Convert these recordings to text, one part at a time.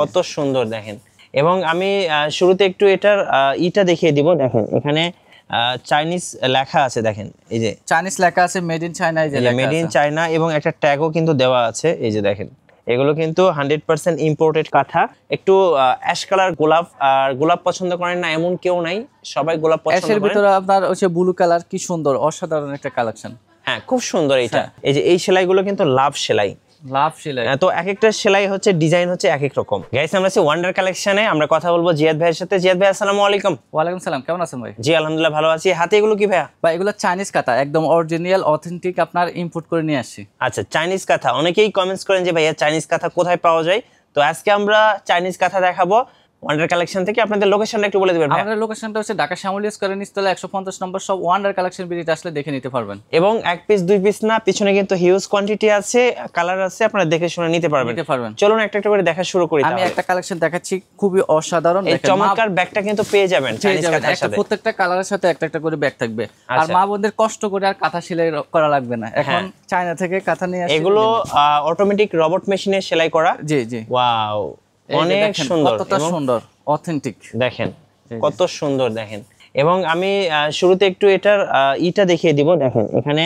কত সুন্দর দেখেন। এবং আমি শুরুতে একটু এটার ইটা দেখিয়ে দিব। দেখেন এখানে চাইনিজ লেখা আছে, দেখেন এই যে চাইনিজ লেখা আছে, মেড ইন চায়না, এই যে লেখা আছে মেড ইন চায়না, এবং একটা ট্যাগও কিন্তু দেওয়া আছে। এই যে দেখেন এগুলো কিন্তু 100% ইম্পোর্টেড কাঁথা। একটু অ্যাশ কালার গোলাপ, আর গোলাপ পছন্দ করেন না এমন কেউ নাই, সবাই গোলাপ পছন্দ করেন। এর ভিতরে আপনার হচ্ছে ব্লু কালার, কি সুন্দর অসাধারণ একটা কালেকশন। হ্যাঁ খুব সুন্দর এটা। এই যে এই সেলাইগুলো কিন্তু লাভ সেলাই, লাভ সেলাই। তো এক একটা সেলাই হচ্ছে, ডিজাইন হচ্ছে এক এক রকম। গাইস আমরা আছি ওয়ান্ডার কালেকশনে, আমরা কথা বলবো জিয়াদ ভাইয়ের সাথে। জিয়াদ ভাই আসসালামু আলাইকুম। ওয়ালাইকুম সালাম, কেমন আছেন ভাই? জি আলহামদুলিল্লাহ ভালো আছি। হাতে এগুলো কি ভাইয়া? ভাই এগুলো চাইনিজ কাঁথা, একদম অরিজিনাল অথেন্টিক, আপনার ইম্পোর্ট করে নিয়ে আসছি। আচ্ছা চাইনিজ কাঁথা, অনেকেই কমেন্টস করেন যে ভাইয়া চাইনিজ কাঁথা কোথায় পাওয়া যায়, তো আজকে আমরা চাইনিজ কাঁথা দেখাবো ওয়ান্ডার কালেকশন থেকে। আপনাদের লোকেশনটা একটু বলে দিবেন ভাই? আমাদের লোকেশনটা হচ্ছে ঢাকা শ্যামলী স্কয়ারের নিচতলা 150 নম্বর সব ওয়ান্ডার কালেকশন ভিজিট আসলে দেখে নিতে পারবেন। এবং এক পিস দুই পিস না, পিছনে কিন্তু হিউজ কোয়ান্টিটি আছে, কালার আছে, আপনারা দেখে শুনে নিতে পারবেন। চলুন একটা একটা করে দেখা শুরু করি। আমি একটা কালেকশন দেখাচ্ছি, খুবই অসাধারণ। এই চমৎকার ব্যাগটা কিন্তু পেয়ে যাবেন চাইনিজ কাঁথার সাথে। প্রত্যেকটা কালারের সাথে একটা একটা করে ব্যাগ থাকবে। আর মা বোনদের কষ্ট করে আর কাঁথা সেলাই করা লাগবে না, এখন চায়না থেকে কাঁথা নিয়ে আসছে। এগুলো অটোমেটিক রোবট মেশিনে সেলাই করা। জি জি, ওয়াও অনেক সুন্দর, কতটা সুন্দর অথেন্টিক দেখেন কত সুন্দর দেখেন। এবং আমি শুরুতে একটু এটার ইটা দেখিয়ে দিব। দেখেন এখানে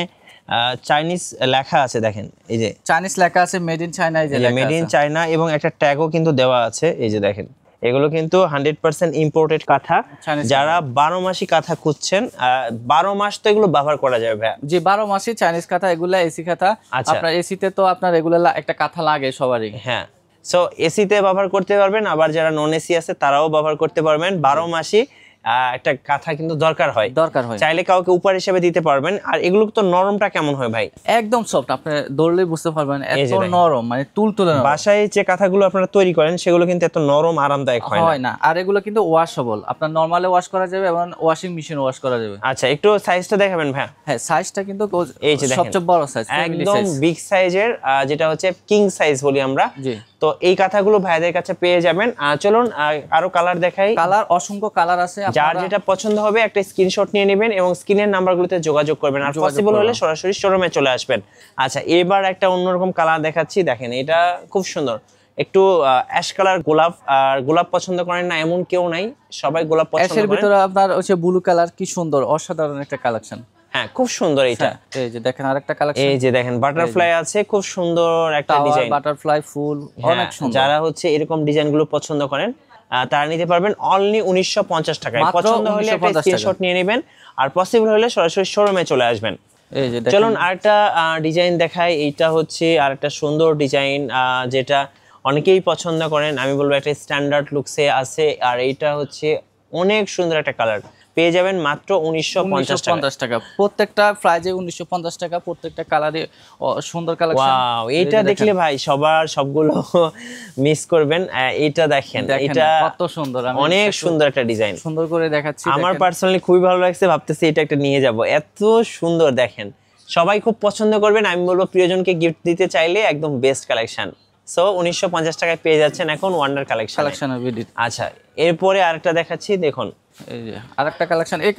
চাইনিজ লেখা আছে, দেখেন এই যে চাইনিজ লেখা আছে, মেড ইন চায়না, এই যে মেড ইন চায়না, এবং একটা ট্যাগও কিন্তু দেওয়া আছে। এই যে দেখেন এগুলো কিন্তু 100% ইম্পোর্টেড কাঁথা। যারা 12 মাসি কাঁথা খুঁজছেন, 12 মাস তো এগুলো ব্যবহার করা যাবে ভাই। জি 12 মাসই চাইনিজ কাঁথা, এগুলা এসি কাঁথা। আপনার এসিতে তো আপনার এগুলা একটা কাঁথা লাগে সবারই। হ্যাঁ, সো এসিতে ব্যবহার করতে পারবেন, আবার যারা নন এসি আছে তারাও ব্যবহার করতে পারবেন। 12 মাসই একটা কাঁথা কিন্তু দরকার হয়, চাইলে কাউকে উপহার হিসেবে দিতে পারবেন। আর এগুলো তো নরমটা কেমন হয় ভাই? একদম সফট, আপনি ধরলেই বুঝতে পারবেন, এত নরম, মানে তুলতুলে। বাসায় যে কাঁথাগুলো আপনারা তৈরি করেন সেগুলো কিন্তু এত নরম আরামদায়ক হয় না। আর এগুলো কিন্তু ওয়াশেবল, আপনার নরমালি ওয়াশ করা যাবে এবং ওয়াশিং মেশিনে ওয়াশ করা যাবে। আচ্ছা একটু সাইজটা দেখাবেন ভাই? হ্যাঁ সাইজটা কিন্তু এই যে সবচেয়ে বড় সাইজ, একদম বিগ সাইজের, যেটা হচ্ছে কিং সাইজ বলি আমরা। জি, তো এই কাঁথাগুলো ভাইদের কাছে পেয়ে যাবেন। চলুন আরো কালার দেখাই। কালার অসংখ্য কালার আছে, যার যেটা পছন্দ হবে একটা স্ক্রিনশট নিয়ে নেবেন এবং স্ক্রিনের নাম্বারগুলোতে যোগাযোগ করবেন, আর পসিবল হলে সরাসরি শোরুমে চলে আসবেন। আচ্ছা এবার একটা অন্যরকম কালার দেখাচ্ছি, দেখেন এটা খুব সুন্দর। একটু অ্যাশ কালার গোলাপ, আর গোলাপ পছন্দ করেন না এমন কেউ নাই, সবাই গোলাপ পছন্দ করেন। এর ভিতরে আপনার হচ্ছে ব্লু কালার, কি সুন্দর অসাধারণ একটা কালেকশন। হ্যাঁ খুব সুন্দর এটা। এই যে দেখেন আরেকটা কালেকশন, এই যে দেখেন বাটারফ্লাই আছে, খুব সুন্দর একটা ডিজাইন, বাটারফ্লাই ফুল, অনেক সুন্দর। যারা হচ্ছে এরকম ডিজাইনগুলো পছন্দ করেন তারা নিতে পারবেন অনলি 1950 টাকায়। পছন্দ হলে একটা স্ক্রিনশট নিয়ে নেবেন, আর পসিবল হলে সরাসরি শোরুমে চলে আসবেন। এই যে চলুন আরেকটা ডিজাইন দেখাই। এইটা হচ্ছে আরেকটা সুন্দর ডিজাইন, যেটা অনেকেই পছন্দ করেন। আমি বলবো একটা স্ট্যান্ডার্ড লুকসে আছে, আর এইটা হচ্ছে অনেক সুন্দর একটা কালার। পেয়ে যাবেন মাত্র 1950 টাকা। প্রত্যেকটা প্রাইজে 1950 টাকা, প্রত্যেকটা কালারে সুন্দর কালেকশন। ওয়াও এইটা দেখলে ভাই সবগুলো মিস করবেন। এইটা দেখেন, এটা কত সুন্দর, অনেক সুন্দর একটা ডিজাইন, সুন্দর করে দেখাচ্ছি। আমার পার্সোনালি খুবই ভালো লাগছে, ভাবতেছি এটা একটা নিয়ে যাব। এত সুন্দর দেখেন, সবাই খুব পছন্দ করবেন। আমি বলবো প্রিয়জনকে গিফট দিতে চাইলে একদম বেস্ট কালেকশন। সো 1950 টাকায় পেয়ে যাচ্ছেন এখন ওয়ান্ডার কালেকশন। আচ্ছা এরপরে আরেকটা দেখাচ্ছি, দেখুন এই যে আরেকটা কালেকশন। এই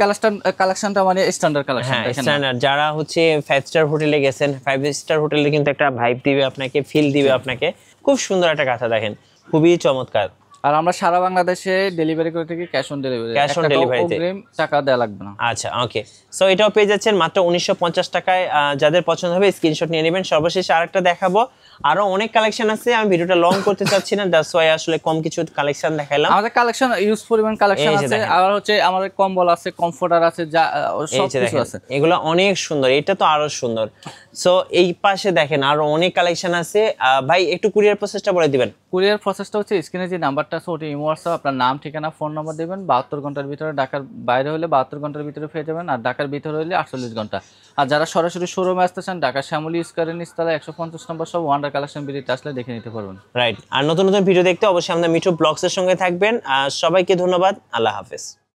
কালেকশনটা মানে স্ট্যান্ডার্ড কালেকশন। হ্যাঁ স্ট্যান্ডার্ড, যারা হচ্ছে 5 স্টার হোটেলে গেছেন, 5 স্টার হোটেলে কিন্তু একটা ভাইব দিবে আপনাকে, ফিল দিবে আপনাকে। খুব সুন্দর একটা কাঁথা দেখেন, খুবই চমৎকার। আর আমরা সারা বাংলাদেশে ডেলিভারি করে থাকি, ক্যাশ অন ডেলিভারি, অগ্রিম টাকা দেওয়া লাগবে না। আচ্ছা ওকে, সো এটাও পেয়ে যাচ্ছেন মাত্র 1950 টাকায়। যাদের পছন্দ হবে স্ক্রিনশট নিয়ে নেবেন। সর্বশেষে আরেকটা দেখাবো, আরো অনেক কালেকশন আছে, আমি ভিডিওটা লং করতে চাচ্ছি না, দ্যাটস ওয়াই আসলে কম কিছু কালেকশন দেখাইলাম। আমাদের কালেকশন ইউজ পরিমাণ কালেকশন আছে, আর হচ্ছে আমাদের কম্বল আছে, কমফোর্টার আছে, যা সব কিছু আছে। এগুলো অনেক সুন্দর, এটা তো আরো সুন্দর। সো এই পাশে দেখেন আরো অনেক কালেকশন আছে। ভাই একটু কুরিয়ার প্রসেসটা বলে দিবেন। কুরিয়ার প্রসেসটা হচ্ছে স্ক্রিনে যে নাম্বারটা আছে ওটা ইমো হোয়াটসঅ্যাপ, আপনার নাম ঠিকানা ফোন নাম্বার দেবেন। 72 ঘন্টার ভিতরে, ঢাকার বাইরে হলে 72 ঘন্টার ভিতরে পেয়ে যাবেন, আর ঢাকার ভিতরে হলে 48 ঘন্টা। আর যারা সরাসরি শোরুমে আসতে চান, ঢাকা শ্যামলী স্কয়ারের নিচতলা 150 নম্বর সব ওয়ান্ডার কালেকশন ভিজিট আসলে দেখে নিতে পারবেন। রাইট, আর নতুন নতুন ভিডিও দেখতে অবশ্যই আমাদের মিঠু ব্লগসের সঙ্গে থাকবেন। সবাইকে ধন্যবাদ, আল্লাহ হাফেজ।